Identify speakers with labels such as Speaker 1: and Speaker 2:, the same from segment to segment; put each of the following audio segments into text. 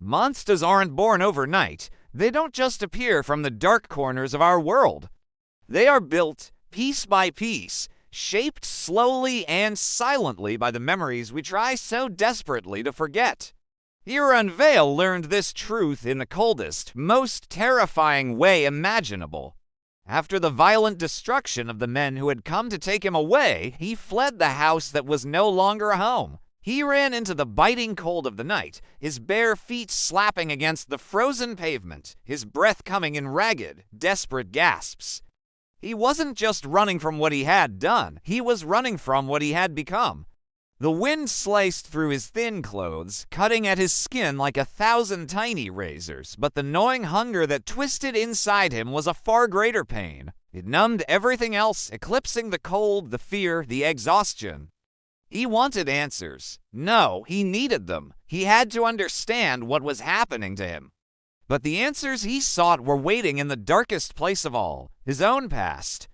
Speaker 1: Monsters aren't born overnight. They don't just appear from the dark corners of our world. They are built piece by piece, shaped slowly and silently by the memories we try so desperately to forget. Iran Vale learned this truth in the coldest, most terrifying way imaginable. After the violent destruction of the men who had come to take him away, he fled the house that was no longer a home. He ran into the biting cold of the night, his bare feet slapping against the frozen pavement, his breath coming in ragged, desperate gasps. He wasn't just running from what he had done, he was running from what he had become. The wind sliced through his thin clothes, cutting at his skin like 1,000 tiny razors, but the gnawing hunger that twisted inside him was a far greater pain. It numbed everything else, eclipsing the cold, the fear, the exhaustion. He wanted answers. No, he needed them. He had to understand what was happening to him. But the answers he sought were waiting in the darkest place of all, his own past.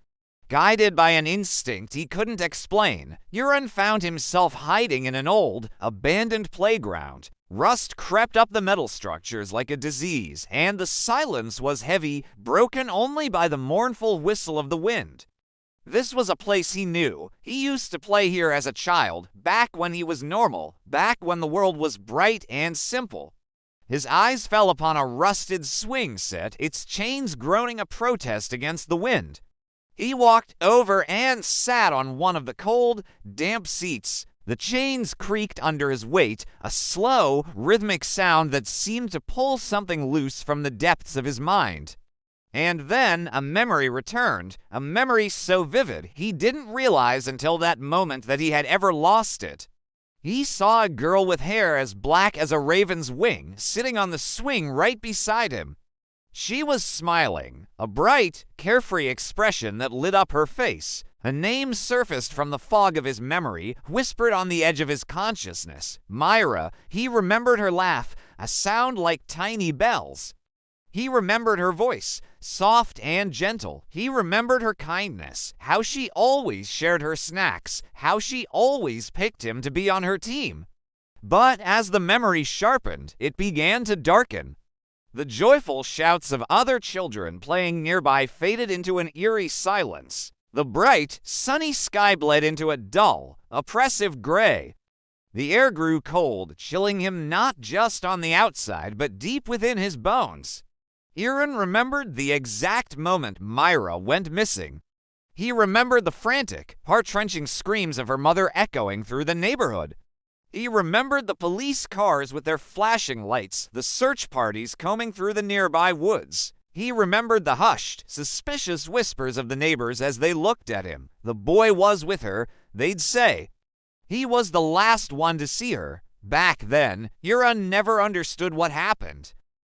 Speaker 1: Guided by an instinct he couldn't explain, Iran found himself hiding in an old, abandoned playground. Rust crept up the metal structures like a disease, and the silence was heavy, broken only by the mournful whistle of the wind. This was a place he knew. He used to play here as a child, back when he was normal, back when the world was bright and simple. His eyes fell upon a rusted swing set, its chains groaning a protest against the wind. He walked over and sat on one of the cold, damp seats. The chains creaked under his weight, a slow, rhythmic sound that seemed to pull something loose from the depths of his mind. And then a memory returned, a memory so vivid he didn't realize until that moment that he had ever lost it. He saw a girl with hair as black as a raven's wing sitting on the swing right beside him. She was smiling, a bright, carefree expression that lit up her face. A name surfaced from the fog of his memory, whispered on the edge of his consciousness. Myra. He remembered her laugh, a sound like tiny bells. He remembered her voice, soft and gentle. He remembered her kindness, how she always shared her snacks, how she always picked him to be on her team. But as the memory sharpened, it began to darken. The joyful shouts of other children playing nearby faded into an eerie silence. The bright, sunny sky bled into a dull, oppressive gray. The air grew cold, chilling him not just on the outside, but deep within his bones. Iran remembered the exact moment Myra went missing. He remembered the frantic, heart-wrenching screams of her mother echoing through the neighborhood. He remembered the police cars with their flashing lights, the search parties combing through the nearby woods. He remembered the hushed, suspicious whispers of the neighbors as they looked at him. The boy was with her, they'd say. He was the last one to see her. Back then, Iran never understood what happened.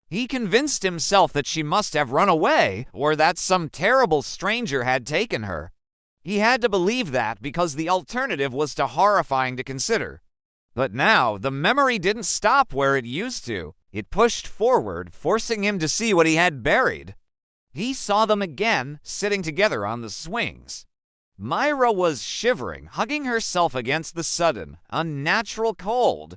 Speaker 1: He convinced himself that she must have run away, or that some terrible stranger had taken her. He had to believe that because the alternative was too horrifying to consider. But now, the memory didn't stop where it used to. It pushed forward, forcing him to see what he had buried. He saw them again, sitting together on the swings. Myra was shivering, hugging herself against the sudden, unnatural cold.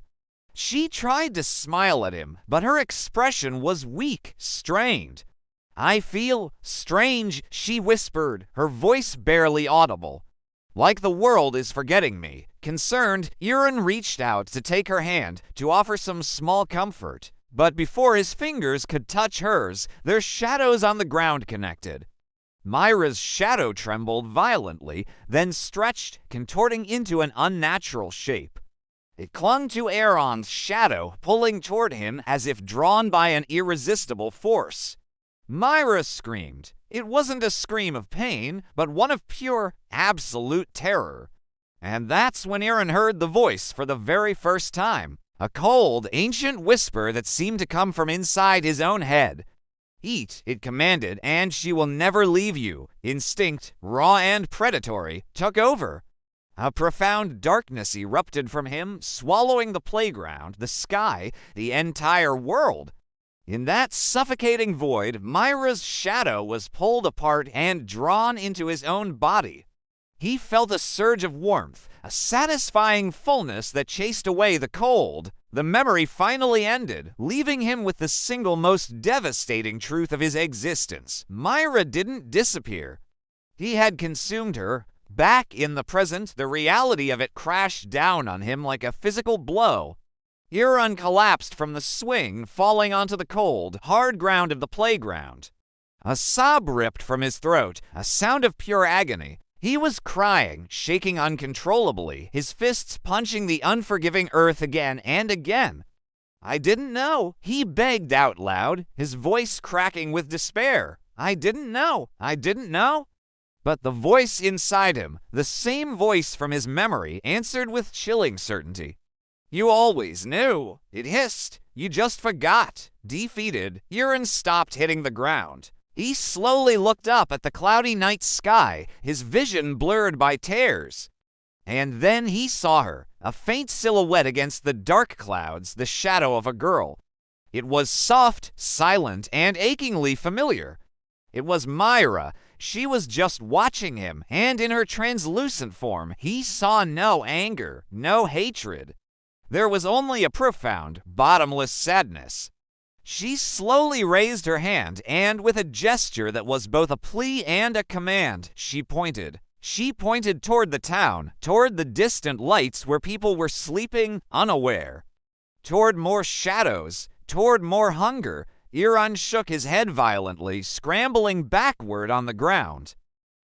Speaker 1: She tried to smile at him, but her expression was weak, strained. "I feel strange," she whispered, her voice barely audible. "Like the world is forgetting me." Concerned, Iran reached out to take her hand, to offer some small comfort. But before his fingers could touch hers, their shadows on the ground connected. Myra's shadow trembled violently, then stretched, contorting into an unnatural shape. It clung to Aaron's shadow, pulling toward him as if drawn by an irresistible force. Myra screamed. It wasn't a scream of pain, but one of pure, absolute terror. And that's when Iran heard the voice for the very first time. A cold, ancient whisper that seemed to come from inside his own head. "Eat," it commanded, "and she will never leave you." Instinct, raw and predatory, took over. A profound darkness erupted from him, swallowing the playground, the sky, the entire world. In that suffocating void, Myra's shadow was pulled apart and drawn into his own body. He felt a surge of warmth, a satisfying fullness that chased away the cold. The memory finally ended, leaving him with the single most devastating truth of his existence. Myra didn't disappear. He had consumed her. Back in the present, the reality of it crashed down on him like a physical blow. Euron collapsed from the swing, falling onto the cold, hard ground of the playground. A sob ripped from his throat, a sound of pure agony. He was crying, shaking uncontrollably, his fists punching the unforgiving earth again and again. "I didn't know," he begged out loud, his voice cracking with despair. "I didn't know. I didn't know." But the voice inside him, the same voice from his memory, answered with chilling certainty. "You always knew," it hissed. "You just forgot." Defeated, Euron stopped hitting the ground. He slowly looked up at the cloudy night sky, his vision blurred by tears. And then he saw her, a faint silhouette against the dark clouds, the shadow of a girl. It was soft, silent, and achingly familiar. It was Myra. She was just watching him, and in her translucent form, he saw no anger, no hatred. There was only a profound, bottomless sadness. She slowly raised her hand, and with a gesture that was both a plea and a command, she pointed. She pointed toward the town, toward the distant lights where people were sleeping unaware. Toward more shadows, toward more hunger. Euron shook his head violently, scrambling backward on the ground.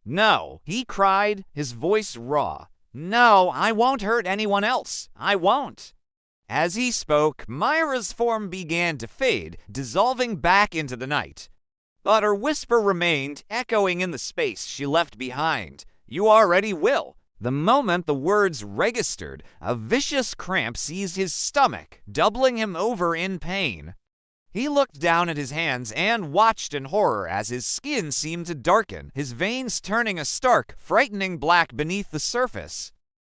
Speaker 1: "No," he cried, his voice raw. "No, I won't hurt anyone else. I won't." As he spoke, Myra's form began to fade, dissolving back into the night. But her whisper remained, echoing in the space she left behind. "You already will." The moment the words registered, a vicious cramp seized his stomach, doubling him over in pain. He looked down at his hands and watched in horror as his skin seemed to darken, his veins turning a stark, frightening black beneath the surface.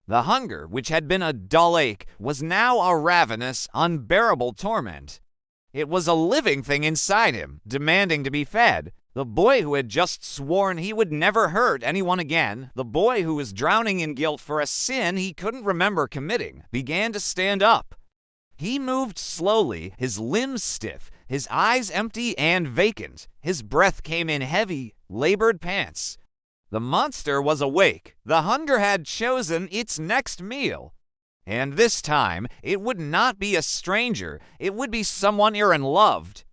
Speaker 1: The hunger, which had been a dull ache, was now a ravenous, unbearable torment. It was a living thing inside him, demanding to be fed. The boy who had just sworn he would never hurt anyone again, the boy who was drowning in guilt for a sin he couldn't remember committing, began to stand up. He moved slowly, his limbs stiff, his eyes empty and vacant. His breath came in heavy, labored pants. The monster was awake. The hunger had chosen its next meal. And this time, it would not be a stranger. It would be someone Euron loved.